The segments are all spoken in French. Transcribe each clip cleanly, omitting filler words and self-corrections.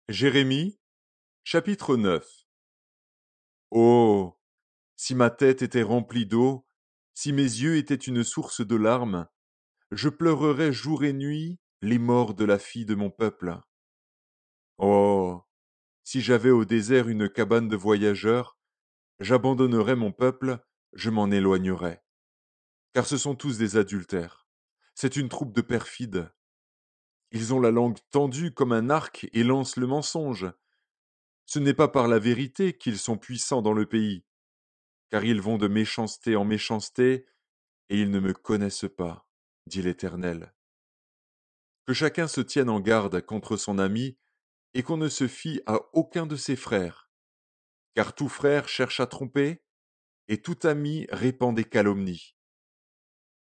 Jérémie, chapitre 9. Oh, si ma tête était remplie d'eau, si mes yeux étaient une source de larmes, je pleurerais jour et nuit les morts de la fille de mon peuple. Oh, si j'avais au désert une cabane de voyageurs, j'abandonnerais mon peuple, je m'en éloignerais. Car ce sont tous des adultères. C'est une troupe de perfides. Ils ont la langue tendue comme un arc et lancent le mensonge. Ce n'est pas par la vérité qu'ils sont puissants dans le pays, car ils vont de méchanceté en méchanceté, et ils ne me connaissent pas, dit l'Éternel. Que chacun se tienne en garde contre son ami, et qu'on ne se fie à aucun de ses frères, car tout frère cherche à tromper, et tout ami répand des calomnies.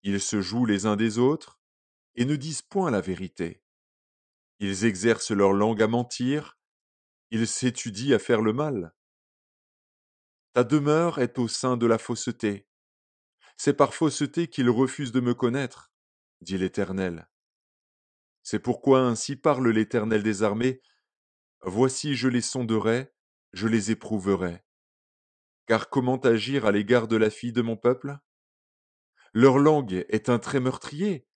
Ils se jouent les uns des autres, et ne disent point la vérité. Ils exercent leur langue à mentir, ils s'étudient à faire le mal. Ta demeure est au sein de la fausseté. C'est par fausseté qu'ils refusent de me connaître, dit l'Éternel. C'est pourquoi ainsi parle l'Éternel des armées, voici je les sonderai, je les éprouverai. Car comment agir à l'égard de la fille de mon peuple? Leur langue est un trait meurtrier,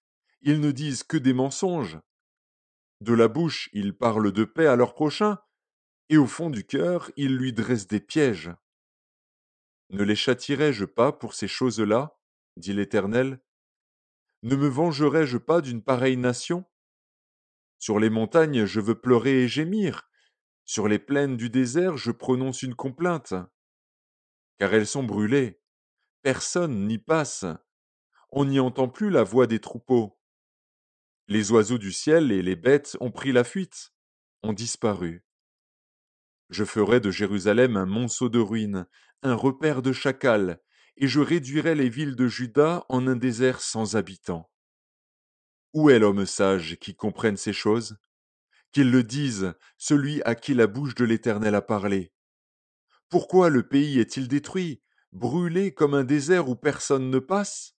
ils ne disent que des mensonges. De la bouche ils parlent de paix à leur prochain, et au fond du cœur ils lui dressent des pièges. Ne les châtierai-je pas pour ces choses-là, dit l'Éternel? Ne me vengerai-je pas d'une pareille nation? Sur les montagnes je veux pleurer et gémir, sur les plaines du désert je prononce une complainte. Car elles sont brûlées, personne n'y passe, on n'y entend plus la voix des troupeaux. Les oiseaux du ciel et les bêtes ont pris la fuite, ont disparu. Je ferai de Jérusalem un monceau de ruines, un repère de chacals, et je réduirai les villes de Juda en un désert sans habitants. Où est l'homme sage qui comprenne ces choses? Qu'il le dise, celui à qui la bouche de l'Éternel a parlé. Pourquoi le pays est-il détruit, brûlé comme un désert où personne ne passe?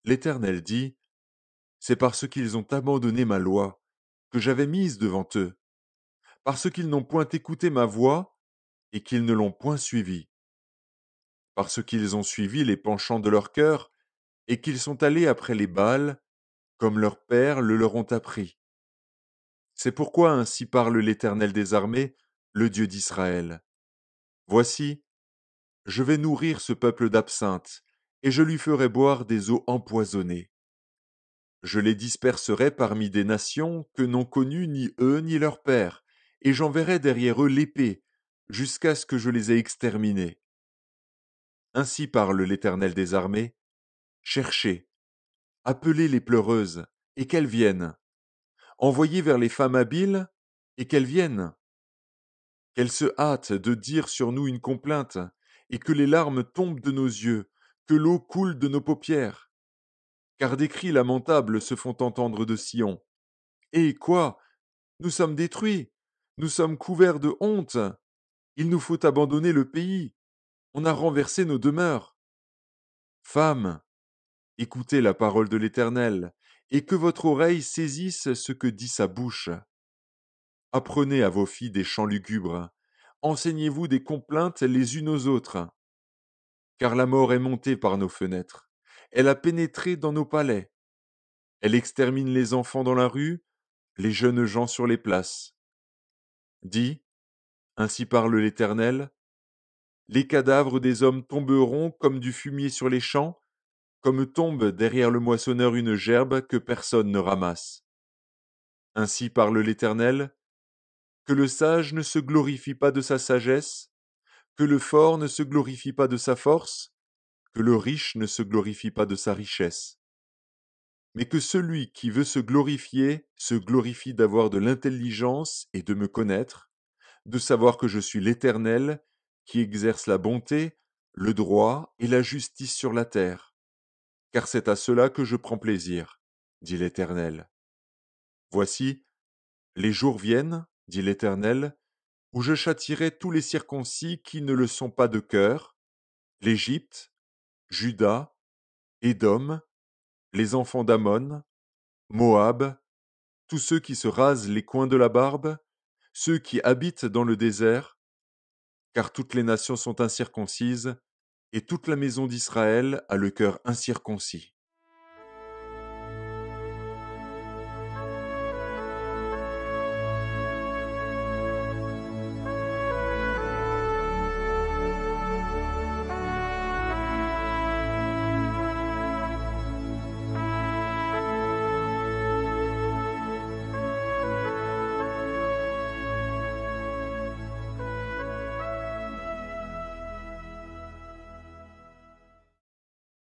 L'Éternel dit, c'est parce qu'ils ont abandonné ma loi, que j'avais mise devant eux, parce qu'ils n'ont point écouté ma voix, et qu'ils ne l'ont point suivie, parce qu'ils ont suivi les penchants de leur cœur, et qu'ils sont allés après les Baals, comme leurs pères le leur ont appris. C'est pourquoi ainsi parle l'Éternel des armées, le Dieu d'Israël. Voici, je vais nourrir ce peuple d'absinthe, et je lui ferai boire des eaux empoisonnées. Je les disperserai parmi des nations que n'ont connues ni eux ni leurs pères, et j'enverrai derrière eux l'épée, jusqu'à ce que je les ai exterminés. Ainsi parle l'Éternel des armées, cherchez, appelez les pleureuses, et qu'elles viennent. Envoyez vers les femmes habiles, et qu'elles viennent. Qu'elles se hâtent de dire sur nous une complainte, et que les larmes tombent de nos yeux, que l'eau coule de nos paupières. Car des cris lamentables se font entendre de Sion. Et quoi? Nous sommes détruits, nous sommes couverts de honte. Il nous faut abandonner le pays. On a renversé nos demeures. Femmes, écoutez la parole de l'Éternel, et que votre oreille saisisse ce que dit sa bouche. Apprenez à vos filles des chants lugubres, enseignez-vous des complaintes les unes aux autres. Car la mort est montée par nos fenêtres, elle a pénétré dans nos palais, elle extermine les enfants dans la rue, les jeunes gens sur les places. Dis, ainsi parle l'Éternel, les cadavres des hommes tomberont comme du fumier sur les champs, comme tombe derrière le moissonneur une gerbe que personne ne ramasse. Ainsi parle l'Éternel, que le sage ne se glorifie pas de sa sagesse, que le fort ne se glorifie pas de sa force, que le riche ne se glorifie pas de sa richesse. Mais que celui qui veut se glorifie d'avoir de l'intelligence et de me connaître, de savoir que je suis l'Éternel, qui exerce la bonté, le droit et la justice sur la terre. Car c'est à cela que je prends plaisir, dit l'Éternel. Voici, les jours viennent, dit l'Éternel, où je châtierai tous les circoncis qui ne le sont pas de cœur, l'Égypte, Juda, Édom, les enfants d'Ammon, Moab, tous ceux qui se rasent les coins de la barbe, ceux qui habitent dans le désert, car toutes les nations sont incirconcises, et toute la maison d'Israël a le cœur incirconcis.